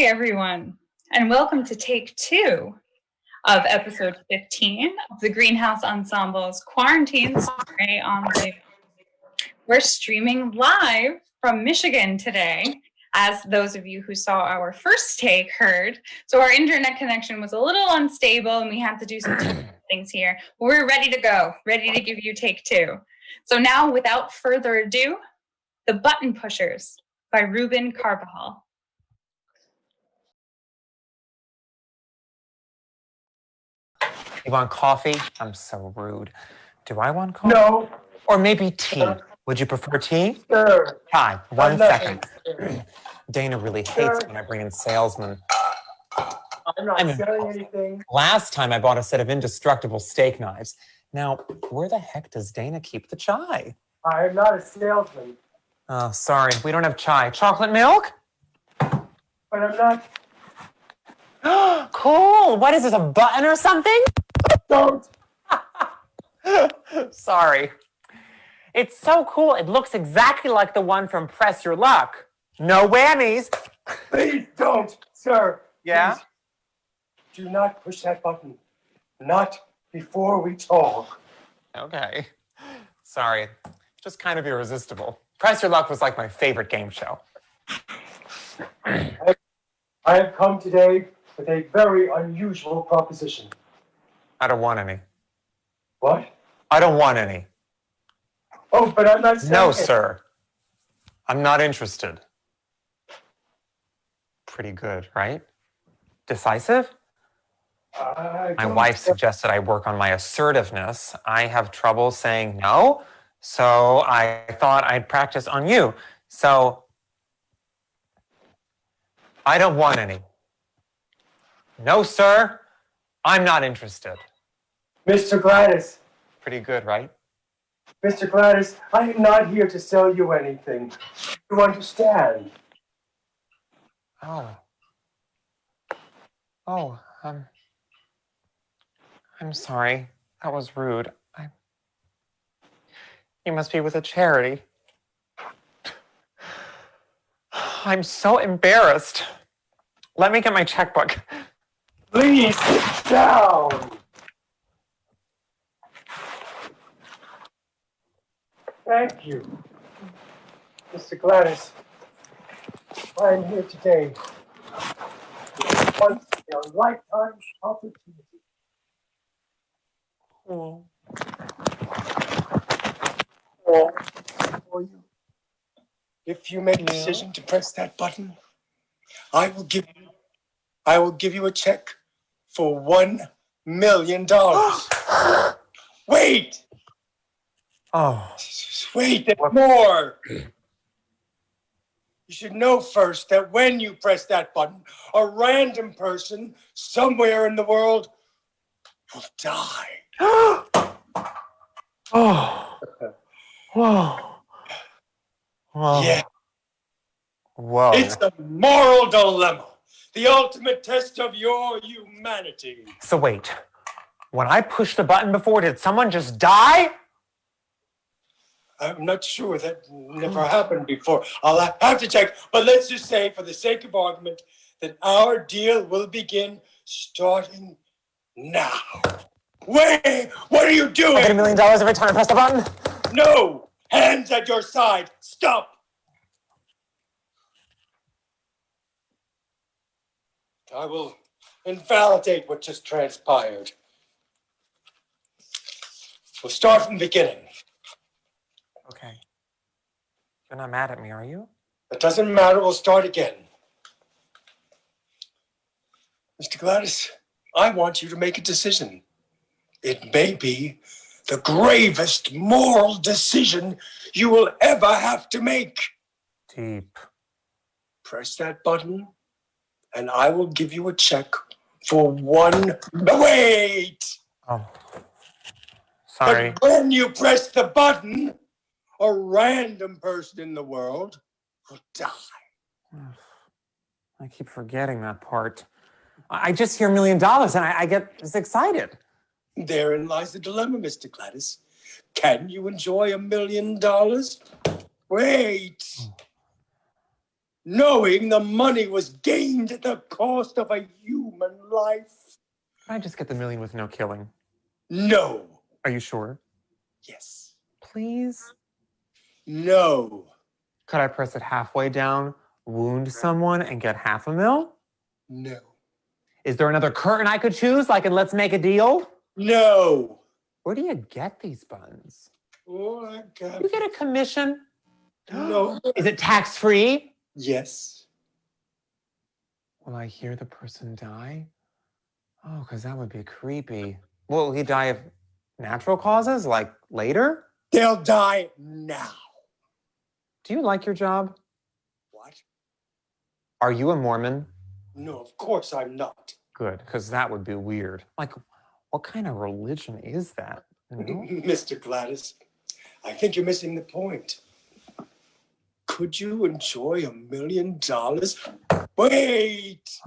Hi, everyone, and welcome to take 2 of episode 15 of the Greenhouse Ensemble's Quarantine Soiree on Zoom. We're streaming live from Michigan today, as those of you who saw our first take heard. So our internet connection was a little unstable and we had to do some things here. We're ready to go, ready to give you take 2. So now, without further ado, The Button Pushers by Ruben Carbajal. You want coffee? I'm so rude. Do I want coffee? No. Or maybe tea. Would you prefer tea? Sure. Hi, one second. Nothing. Dana really hates when I bring in salesmen. I'm not selling anything. Last time I bought a set of indestructible steak knives. Now, where the heck does Dana keep the chai? I'm not a salesman. Oh, sorry, we don't have chai. Chocolate milk? But I'm not. Cool. What is this, a button or something? Don't. Sorry. It's so cool. It looks exactly like the one from Press Your Luck. No whammies. Please don't, sir. Yeah? Please. Do not push that button. Not before we talk. Okay. Sorry. Just kind of irresistible. Press Your Luck was like my favorite game show. I have come today with a very unusual proposition. I don't want any. What? I don't want any. Oh, but I'm not saying No, it. sir. I'm not interested. Pretty good, right? Decisive? My wife suggested I work on my assertiveness. I have trouble saying no, so I thought I'd practice on you. So, I don't want any. No, sir. I'm not interested. Mr. Gladys. Pretty good, right? Mr. Gladys, I am not here to sell you anything. You understand? Oh, I'm sorry. That was rude. You must be with a charity. I'm so embarrassed. Let me get my checkbook. Please sit down. Thank you. Mr. Gladys, I am here today with once in a lifetime opportunity. Oh. For you. If you make a decision to press that button, I will give you a check for $1 million. Wait! Oh. Wait, there's more. You should know first that when you press that button, a random person somewhere in the world will die. Oh. Whoa. Whoa. Yeah. Whoa. It's a moral dilemma. The ultimate test of your humanity. So wait. When I pushed the button before, did someone just die? I'm not sure. That never happened before. I'll have to check. But let's just say, for the sake of argument, that our deal will begin starting now. Wait! What are you doing? I get $1 million every time I press the button? No! Hands at your side. Stop! I will invalidate what just transpired. We'll start from the beginning. Okay. You're not mad at me, are you? It doesn't matter. We'll start again. Mr. Gladys, I want you to make a decision. It may be the gravest moral decision you will ever have to make. Deep. Press that button, and I will give you a check for $1. Wait! Oh. Sorry. But when you press the button, a random person in the world will die. I keep forgetting that part. I just hear $1 million and I get excited. Therein lies the dilemma, Mr. Gladys. Can you enjoy $1 million? Wait. knowing the money was gained at the cost of a human life? Can I just get the million with no killing? No. Are you sure? Yes. Please? No. Could I press it halfway down, wound someone, and get $500,000? No. Is there another curtain I could choose, like in Let's Make a Deal? No. Where do you get these buns? Oh, I got You get a commission? No. Is it tax-free? Yes. Will I hear the person die? Oh, because that would be creepy. Will he die of natural causes, like later? They'll die now. Do you like your job? What? Are you a Mormon? No, of course I'm not. Good, because that would be weird. Like, what kind of religion is that? You know? Mr. Gladys, I think you're missing the point. Could you enjoy $1 million? Wait!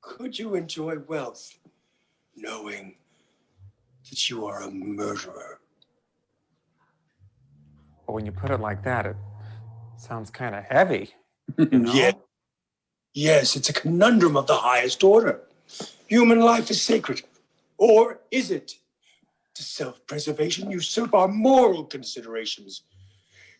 Could you enjoy wealth knowing that you are a murderer? But when you put it like that, it sounds kind of heavy. You know? Yeah. Yes, it's a conundrum of the highest order. Human life is sacred. Or is it? Does self-preservation usurp our moral considerations?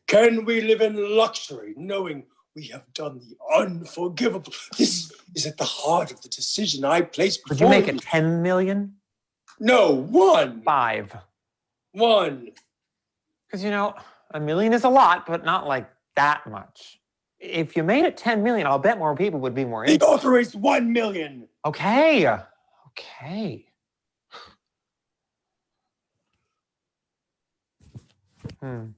Can we live in luxury knowing we have done the unforgivable? This is at the heart of the decision I place before you. Would you make it 10 million? No, 1. 5. 1. Because, you know, $1 million is a lot, but not like that much. If you made it 10 million, I'll bet more people would be more The interested. offer is 1 million. Okay. Okay. Do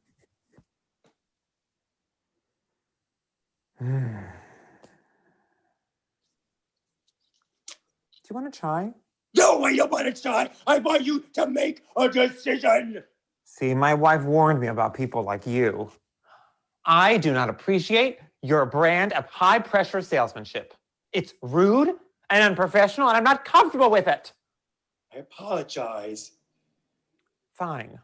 you want to try? No, I don't want to try. I want you to make a decision. See, my wife warned me about people like you. I do not appreciate your brand of high-pressure salesmanship. It's rude and unprofessional, and I'm not comfortable with it. I apologize. Fine.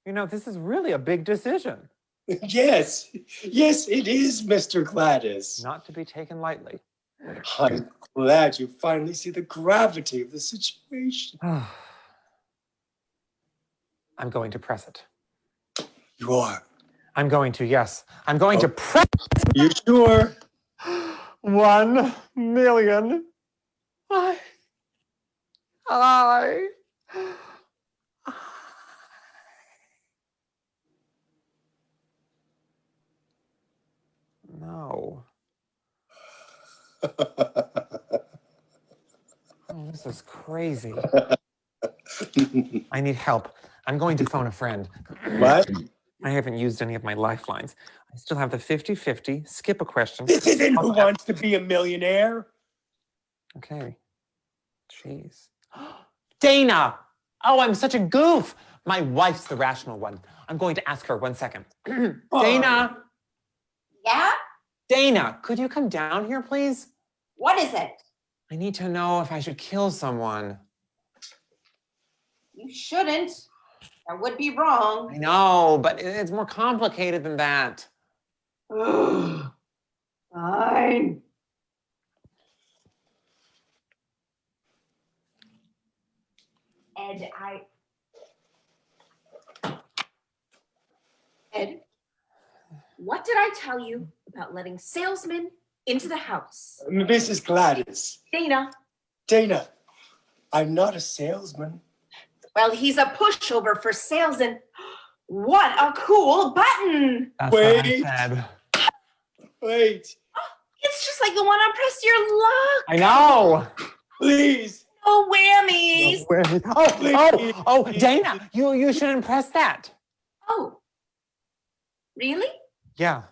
You know, this is really a big decision. Yes, it is, Mr. Gladys. Not to be taken lightly. I'm glad you finally see the gravity of the situation. I'm going to press it. You are. I'm going to, yes. I'm going to press You sure? 1 million. No. Oh, this is crazy. I need help. I'm going to phone a friend. What? I haven't used any of my lifelines. I still have the 50-50, skip a question. This isn't Who Wants to Be a Millionaire. Okay. Jeez. Dana! Oh, I'm such a goof. My wife's the rational one. I'm going to ask her 1 second. Dana! Yeah? Dana, could you come down here, please? What is it? I need to know if I should kill someone. You shouldn't. That would be wrong. I know, but it's more complicated than that. Fine. Ed, what did I tell you about letting salesmen into the house? Mrs. Gladys. Dana. Dana, I'm not a salesman. Well, he's a pushover for sales and what a cool button. That's Wait. what I said. Wait. It's just like the one on Press Your Luck. I know. Please. No whammies. Oh, Dana, you shouldn't press that. Oh, really? Yeah,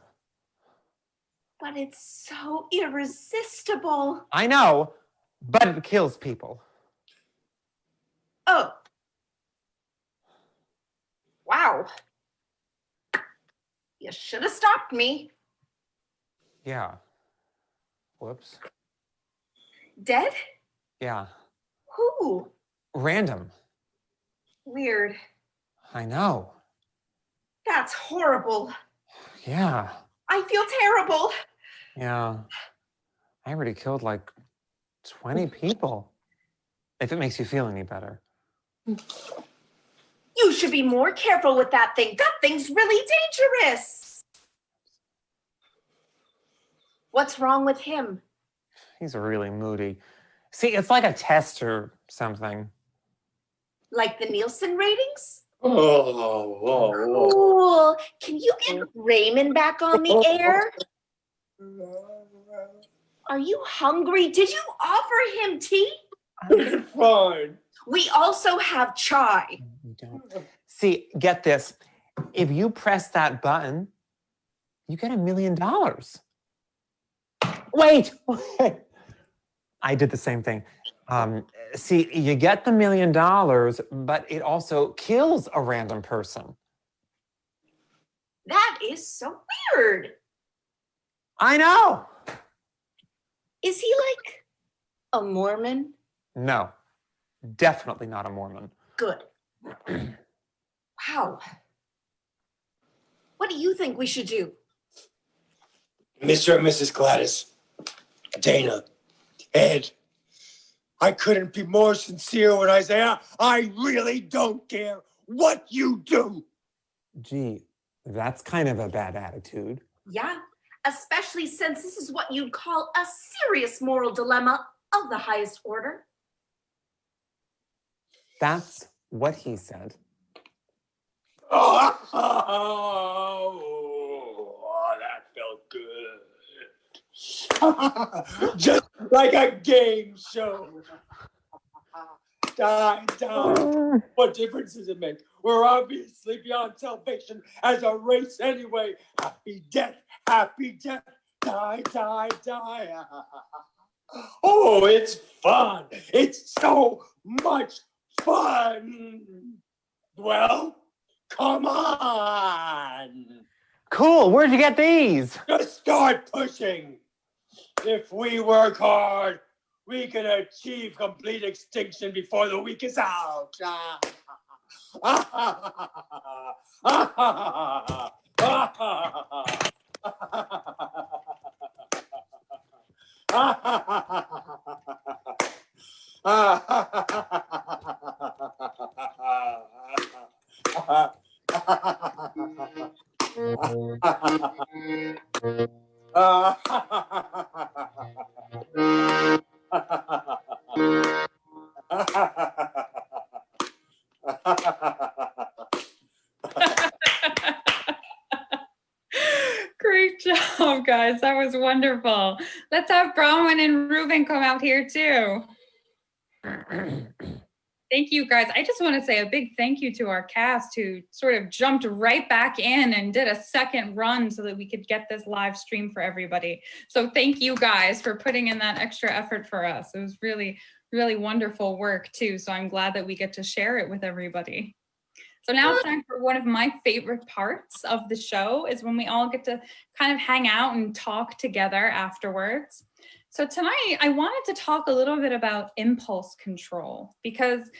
But it's so irresistible. I know, but it kills people. Oh. Wow. You should have stopped me. Yeah. Whoops. Dead? Yeah. Who? Random. Weird. I know. That's That's horrible. Yeah. I feel terrible. Yeah. I already killed like 20 people. If it makes you feel any better. You should be more careful with that thing. That thing's really dangerous. What's wrong with him? He's really moody. See, it's like a test or something. Like the Nielsen ratings? Oh. Cool. Can you get Raymond back on the air? Are you hungry? Did you offer him tea? Fine. We also have chai. You don't. See, get this. If you press that button, you get $1 million. Wait. I did the same thing. See, you get the $1 million, but it also kills a random person. That is so weird. I know. Is he like a Mormon? No, definitely not a Mormon. Good. Wow. What do you think we should do? Mr. and Mrs. Gladys, Dana, Ed, I couldn't be more sincere when I say I really don't care what you do. Gee, that's kind of a bad attitude. Yeah, especially since this is what you'd call a serious moral dilemma of the highest order. That's what he said. Oh, that felt good. Just like a game show. Die. What difference does it make? We're obviously beyond salvation as a race anyway. Happy death. Die. Oh, it's fun. It's so much fun. Well, come on. Cool, where'd you get these? Just start pushing. If we work hard, we can achieve complete extinction before the week is out. Great job, guys. That was wonderful. Let's have Bronwen and Ruben come out here too. Thank you, guys. I just want to say a big thank you to our cast who sort of jumped right back in and did a second run so that we could get this live stream for everybody. So thank you guys for putting in that extra effort for us. It was really, really wonderful work too. So I'm glad that we get to share it with everybody. So now it's time for one of my favorite parts of the show is when we all get to kind of hang out and talk together afterwards. So tonight I wanted to talk a little bit about impulse control because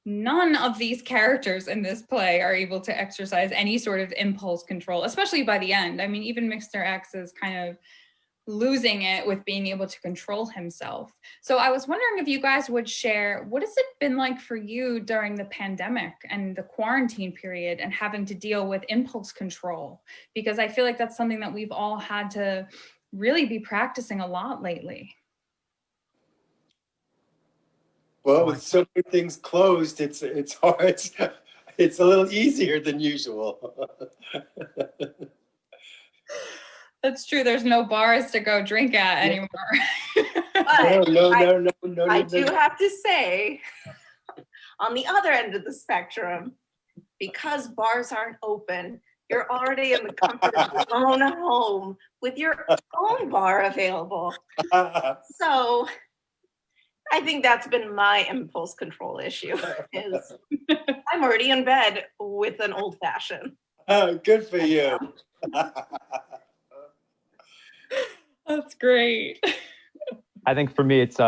none of these characters in this play are able to exercise any sort of impulse control, especially by the end. I mean, even Mr. X is kind of losing it with being able to control himself. So I was wondering if you guys would share, what has it been like for you during the pandemic and the quarantine period and having to deal with impulse control? Because I feel like that's something that we've all had to really be practicing a lot lately. Well, with so many things closed, it's hard. It's a little easier than usual. That's true. There's no bars to go drink at anymore. But No. I do have to say, on the other end of the spectrum, because bars aren't open, you're already in the comfort of your own home with your own bar available. So I think that's been my impulse control issue. Is I'm already in bed with an old fashioned. Good for you. That's great. I think for me, it's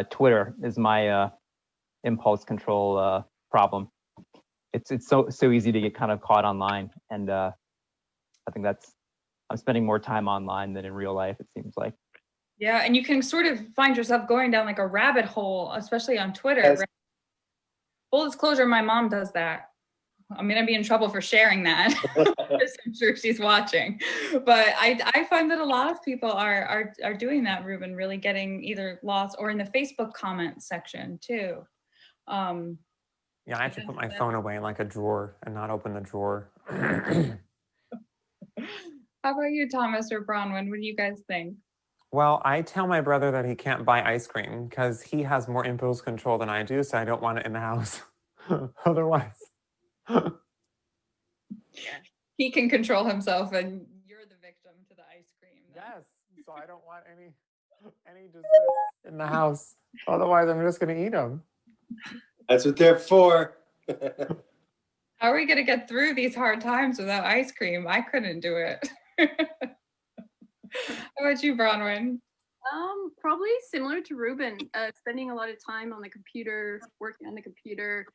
Twitter is my impulse control problem. it's so easy to get kind of caught online, and I think I'm spending more time online than in real life, it seems like. Yeah, and you can sort of find yourself going down like a rabbit hole, especially on Twitter. Yes. Right? Full disclosure, my mom does that. I'm gonna be in trouble for sharing that. I'm sure she's watching, but I find that a lot of people are doing that, Ruben, really getting either lost or in the Facebook comment section too. Yeah, I have to put my phone away in like a drawer and not open the drawer. How about you, Thomas or Bronwen? What do you guys think? Well, I tell my brother that he can't buy ice cream because he has more impulse control than I do, so I don't want it in the house. Otherwise. He can control himself and you're the victim to the ice cream. Yes, so I don't want any desserts in the house. Otherwise, I'm just going to eat them. That's what they're for. How are we going to get through these hard times without ice cream? I couldn't do it. How about you, Bronwen? Probably similar to Ruben, spending a lot of time on the computer, working on the computer.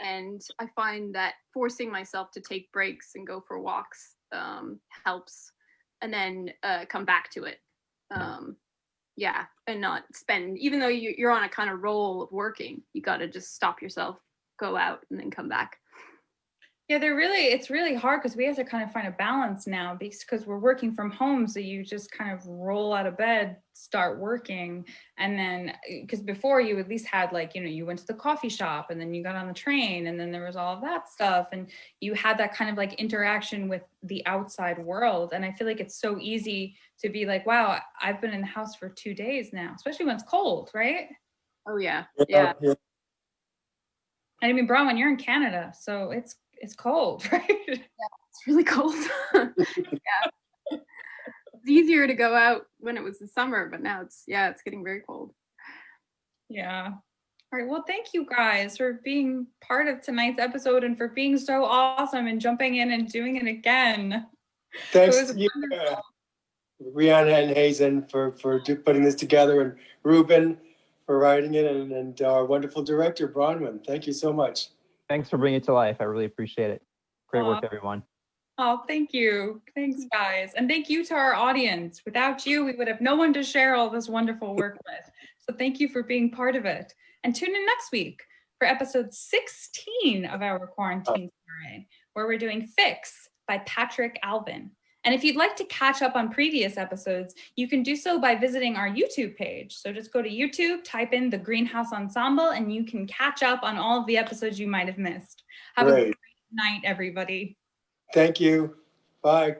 And I find that forcing myself to take breaks and go for walks helps, and then come back to it. Yeah, and not spend, even though you're on a kind of roll of working, you got to just stop yourself, go out, and then come back. Yeah, it's really hard because we have to kind of find a balance now because we're working from home. So you just kind of roll out of bed, start working. And then because before you at least had like, you went to the coffee shop and then you got on the train and then there was all of that stuff. And you had that kind of like interaction with the outside world. And I feel like it's so easy to be like, wow, I've been in the house for 2 days now, especially when it's cold, right? Oh, yeah. Yeah. And I mean, Bronwen, you're in Canada, so it's cold, right? Yeah, it's really cold. Yeah. It's easier to go out when it was the summer, but now it's getting very cold. Yeah. All right. Well, thank you guys for being part of tonight's episode and for being so awesome and jumping in and doing it again. Thanks to you, Reanna and Hazen, for putting this together, and Ruben for writing it, and our wonderful director, Bronwen. Thank you so much. Thanks for bringing it to life. I really appreciate it. Great work, everyone. Oh, thank you. Thanks, guys. And thank you to our audience. Without you, we would have no one to share all this wonderful work with. So thank you for being part of it. And tune in next week for episode 16 of our Quarantine Soiree, where we're doing Fix by Patrick Alvin. And if you'd like to catch up on previous episodes, you can do so by visiting our YouTube page. So just go to YouTube, type in The Greenhouse Ensemble, and you can catch up on all of the episodes you might have missed. Have a great night, everybody. Thank you. Bye.